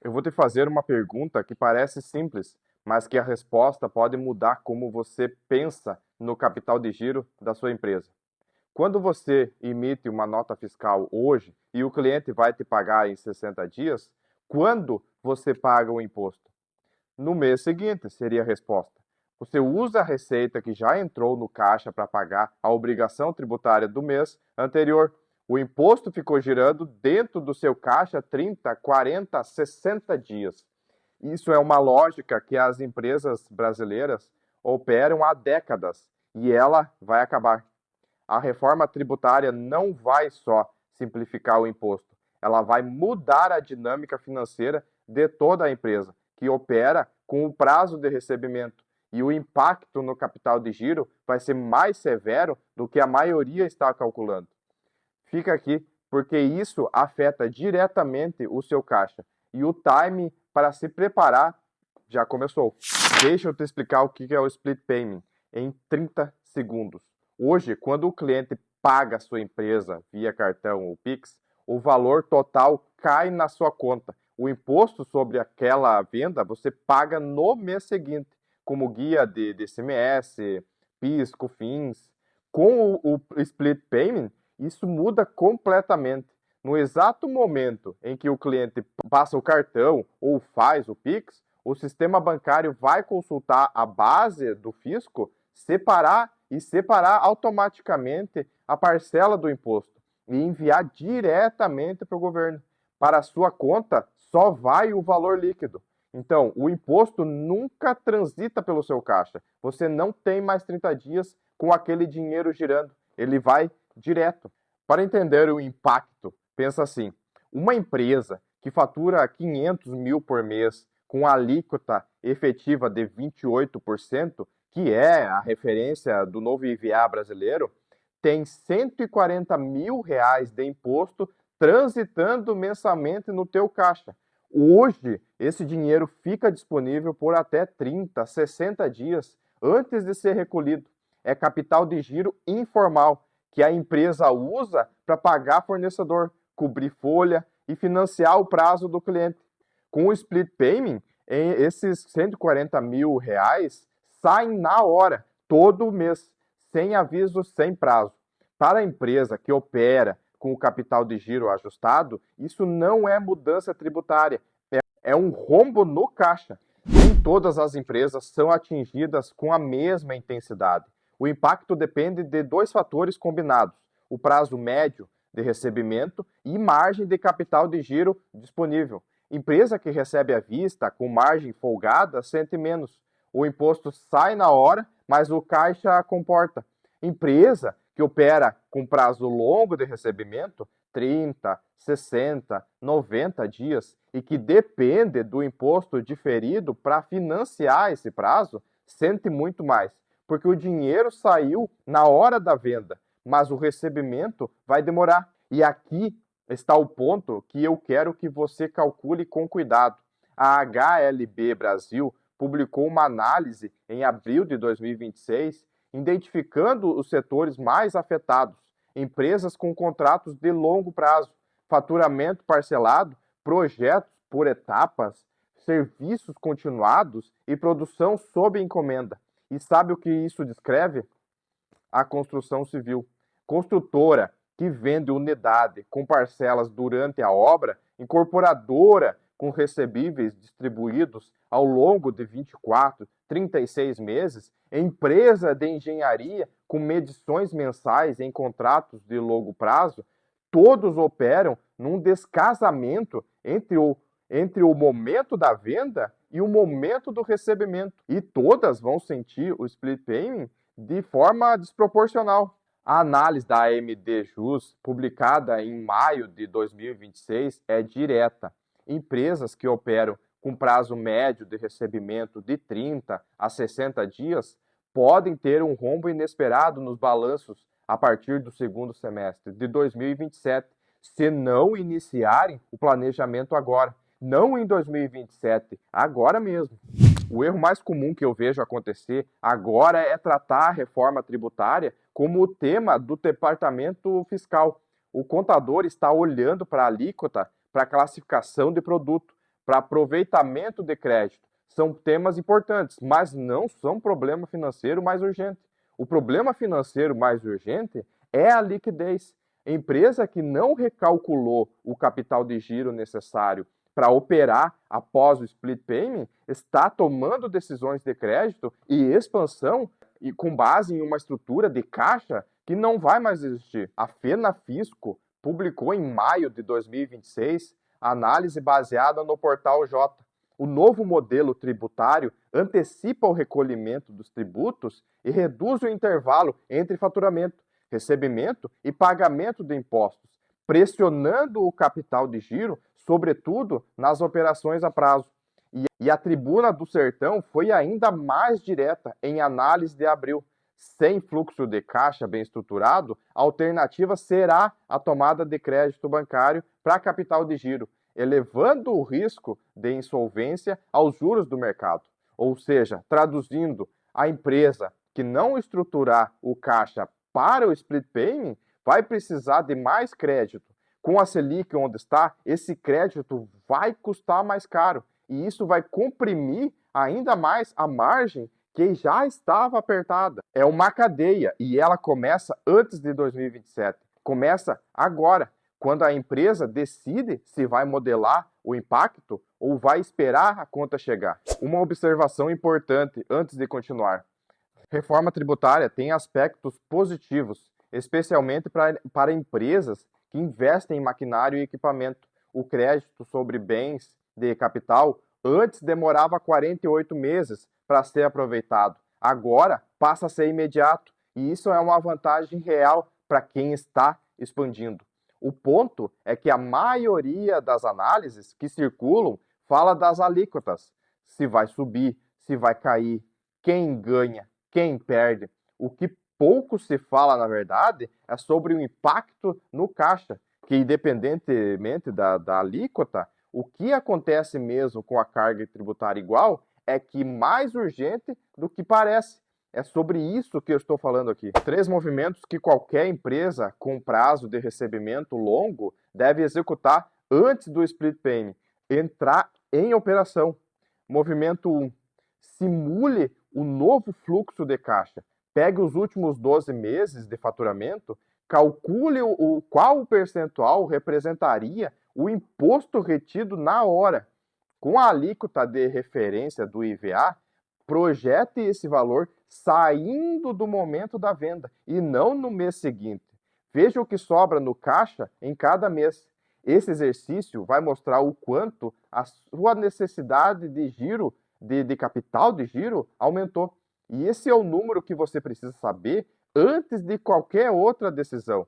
Eu vou te fazer uma pergunta que parece simples, mas que a resposta pode mudar como você pensa no capital de giro da sua empresa. Quando você emite uma nota fiscal hoje e o cliente vai te pagar em 60 dias, quando você paga o imposto? No mês seguinte, seria a resposta. Você usa a receita que já entrou no caixa para pagar a obrigação tributária do mês anterior. O imposto ficou girando dentro do seu caixa 30, 40, 60 dias. Isso é uma lógica que as empresas brasileiras operam há décadas e ela vai acabar. A reforma tributária não vai só simplificar o imposto, ela vai mudar a dinâmica financeira de toda a empresa, que opera com o prazo de recebimento. E o impacto no capital de giro vai ser mais severo do que a maioria está calculando. Fica aqui, porque isso afeta diretamente o seu caixa. E o time para se preparar já começou. Deixa eu te explicar o que é o split payment em 30 segundos. Hoje, quando o cliente paga a sua empresa via cartão ou Pix, o valor total cai na sua conta. O imposto sobre aquela venda você paga no mês seguinte, como guia de ICMS, PIS, COFINS. Com o split payment, isso muda completamente. No exato momento em que o cliente passa o cartão ou faz o Pix, o sistema bancário vai consultar a base do fisco, separar automaticamente a parcela do imposto e enviar diretamente para o governo. Para a sua conta, só vai o valor líquido. Então, o imposto nunca transita pelo seu caixa. Você não tem mais 30 dias com aquele dinheiro girando. Ele vai direto. Para entender o impacto, pensa assim: uma empresa que fatura 500 mil por mês com alíquota efetiva de 28%, que é a referência do novo IVA brasileiro, tem 140 mil reais de imposto transitando mensalmente no teu caixa. Hoje, esse dinheiro fica disponível por até 30, 60 dias antes de ser recolhido. É capital de giro informal que a empresa usa para pagar fornecedor, cobrir folha e financiar o prazo do cliente. Com o split payment, esses 140 mil reais saem na hora, todo mês, sem aviso, sem prazo. Para a empresa que opera com o capital de giro ajustado, isso não é mudança tributária, é um rombo no caixa. Nem todas as empresas são atingidas com a mesma intensidade. O impacto depende de dois fatores combinados: o prazo médio de recebimento e margem de capital de giro disponível. Empresa que recebe à vista com margem folgada sente menos. O imposto sai na hora, mas o caixa comporta. Empresa que opera com prazo longo de recebimento, 30, 60, 90 dias, e que depende do imposto diferido para financiar esse prazo, sente muito mais, porque o dinheiro saiu na hora da venda, mas o recebimento vai demorar. E aqui está o ponto que eu quero que você calcule com cuidado. A HLB Brasil publicou uma análise em abril de 2026, identificando os setores mais afetados: empresas com contratos de longo prazo, faturamento parcelado, projetos por etapas, serviços continuados e produção sob encomenda. E sabe o que isso descreve? A construção civil. Construtora que vende unidade com parcelas durante a obra, incorporadora com recebíveis distribuídos ao longo de 24, 36 meses, empresa de engenharia com medições mensais em contratos de longo prazo, todos operam num descasamento entre o momento da venda e o momento do recebimento. E todas vão sentir o split payment de forma desproporcional. A análise da AMD Jus, publicada em maio de 2026, é direta. Empresas que operam com prazo médio de recebimento de 30 a 60 dias podem ter um rombo inesperado nos balanços a partir do segundo semestre de 2027, se não iniciarem o planejamento agora. Não em 2027, agora mesmo. O erro mais comum que eu vejo acontecer agora é tratar a reforma tributária como o tema do departamento fiscal. O contador está olhando para a alíquota, para a classificação de produto, para aproveitamento de crédito são temas importantes, mas não são problema financeiro mais urgente. O problema financeiro mais urgente é a liquidez. Empresa que não recalculou o capital de giro necessário para operar após o split payment está tomando decisões de crédito e expansão e com base em uma estrutura de caixa que não vai mais existir. A FenaFisco publicou em maio de 2026 análise baseada no Portal J. O novo modelo tributário antecipa o recolhimento dos tributos e reduz o intervalo entre faturamento, recebimento e pagamento de impostos, pressionando o capital de giro, sobretudo nas operações a prazo. E a Tribuna do Sertão foi ainda mais direta em análise de abril. Sem fluxo de caixa bem estruturado, a alternativa será a tomada de crédito bancário para capital de giro, elevando o risco de insolvência aos juros do mercado. Ou seja, traduzindo, a empresa que não estruturar o caixa para o split payment vai precisar de mais crédito. Com a Selic onde está, esse crédito vai custar mais caro e isso vai comprimir ainda mais a margem que já estava apertada. É uma cadeia e ela começa antes de 2027. Começa agora, quando a empresa decide se vai modelar o impacto ou vai esperar a conta chegar. Uma observação importante antes de continuar. Reforma tributária tem aspectos positivos, especialmente para empresas que investem em maquinário e equipamento. O crédito sobre bens de capital antes demorava 48 meses para ser aproveitado. Agora passa a ser imediato e isso é uma vantagem real para quem está expandindo. O ponto é que a maioria das análises que circulam fala das alíquotas. Se vai subir, se vai cair, quem ganha, quem perde. O que pouco se fala, na verdade, é sobre o impacto no caixa, que independentemente da alíquota, o que acontece mesmo com a carga tributária igual é que mais urgente do que parece. É sobre isso que eu estou falando aqui. 3 movimentos que qualquer empresa com prazo de recebimento longo deve executar antes do split payment. Entrar em operação. Movimento 1. Simule o novo fluxo de caixa. Pegue os últimos 12 meses de faturamento, calcule qual o percentual representaria o imposto retido na hora. Com a alíquota de referência do IVA, projete esse valor saindo do momento da venda e não no mês seguinte. Veja o que sobra no caixa em cada mês. Esse exercício vai mostrar o quanto a sua necessidade de giro, de capital de giro, aumentou. E esse é o número que você precisa saber antes de qualquer outra decisão.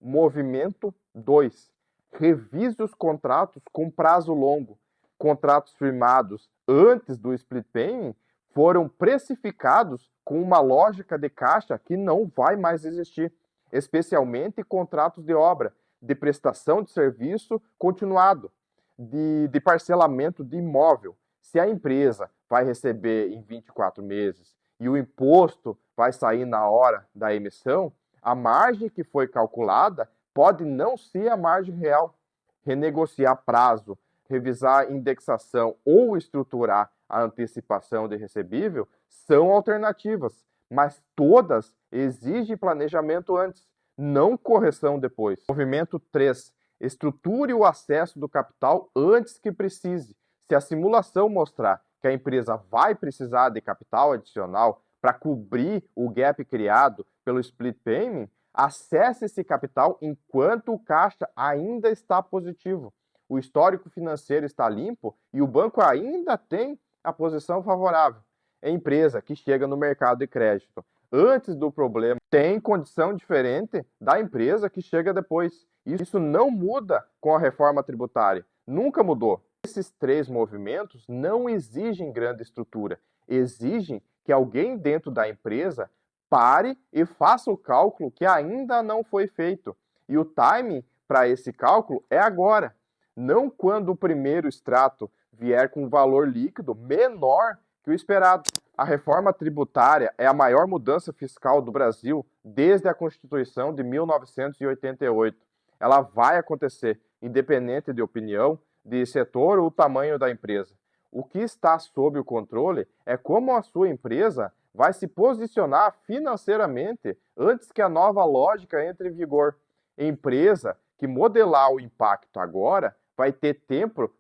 Movimento 2. Revise os contratos com prazo longo. Contratos firmados antes do split payment foram precificados com uma lógica de caixa que não vai mais existir, especialmente contratos de obra, de prestação de serviço continuado, de parcelamento de imóvel. Se a empresa vai receber em 24 meses e o imposto vai sair na hora da emissão, a margem que foi calculada pode não ser a margem real. Renegociar prazo, revisar indexação ou estruturar a antecipação de recebível são alternativas, mas todas exigem planejamento antes, não correção depois. Movimento 3. Estruture o acesso do capital antes que precise. Se a simulação mostrar que a empresa vai precisar de capital adicional para cobrir o gap criado pelo split payment, acesse esse capital enquanto o caixa ainda está positivo. O histórico financeiro está limpo e o banco ainda tem a posição favorável. A empresa que chega no mercado de crédito antes do problema tem condição diferente da empresa que chega depois. Isso não muda com a reforma tributária. Nunca mudou. Esses 3 movimentos não exigem grande estrutura. Exigem que alguém dentro da empresa pare e faça o cálculo que ainda não foi feito. E o timing para esse cálculo é agora, não quando o primeiro extrato vier com um valor líquido menor que o esperado. A reforma tributária é a maior mudança fiscal do Brasil desde a Constituição de 1988. Ela vai acontecer, independente de opinião, de setor ou o tamanho da empresa. O que está sob o controle é como a sua empresa vai se posicionar financeiramente antes que a nova lógica entre em vigor. Empresa que modelar o impacto agora vai ter tempo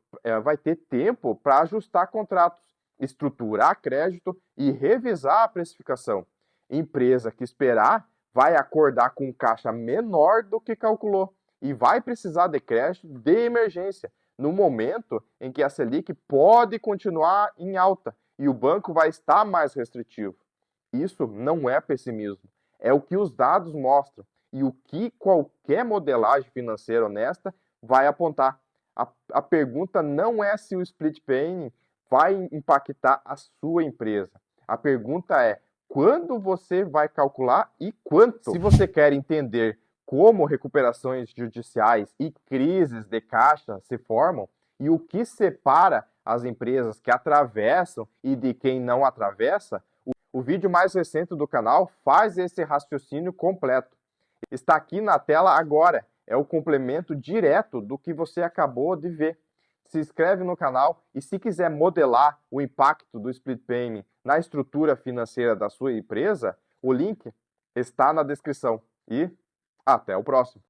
para ajustar contratos, estruturar crédito e revisar a precificação. Empresa que esperar vai acordar com caixa menor do que calculou e vai precisar de crédito de emergência, no momento em que a Selic pode continuar em alta e o banco vai estar mais restritivo. Isso não é pessimismo, é o que os dados mostram e o que qualquer modelagem financeira honesta vai apontar. A pergunta não é se o split payment vai impactar a sua empresa. A pergunta é quando você vai calcular e quanto. Se você quer entender como recuperações judiciais e crises de caixa se formam e o que separa as empresas que atravessam e de quem não atravessa, o vídeo mais recente do canal faz esse raciocínio completo. Está aqui na tela agora, é o complemento direto do que você acabou de ver. Se inscreve no canal e se quiser modelar o impacto do split payment na estrutura financeira da sua empresa, o link está na descrição. E até o próximo!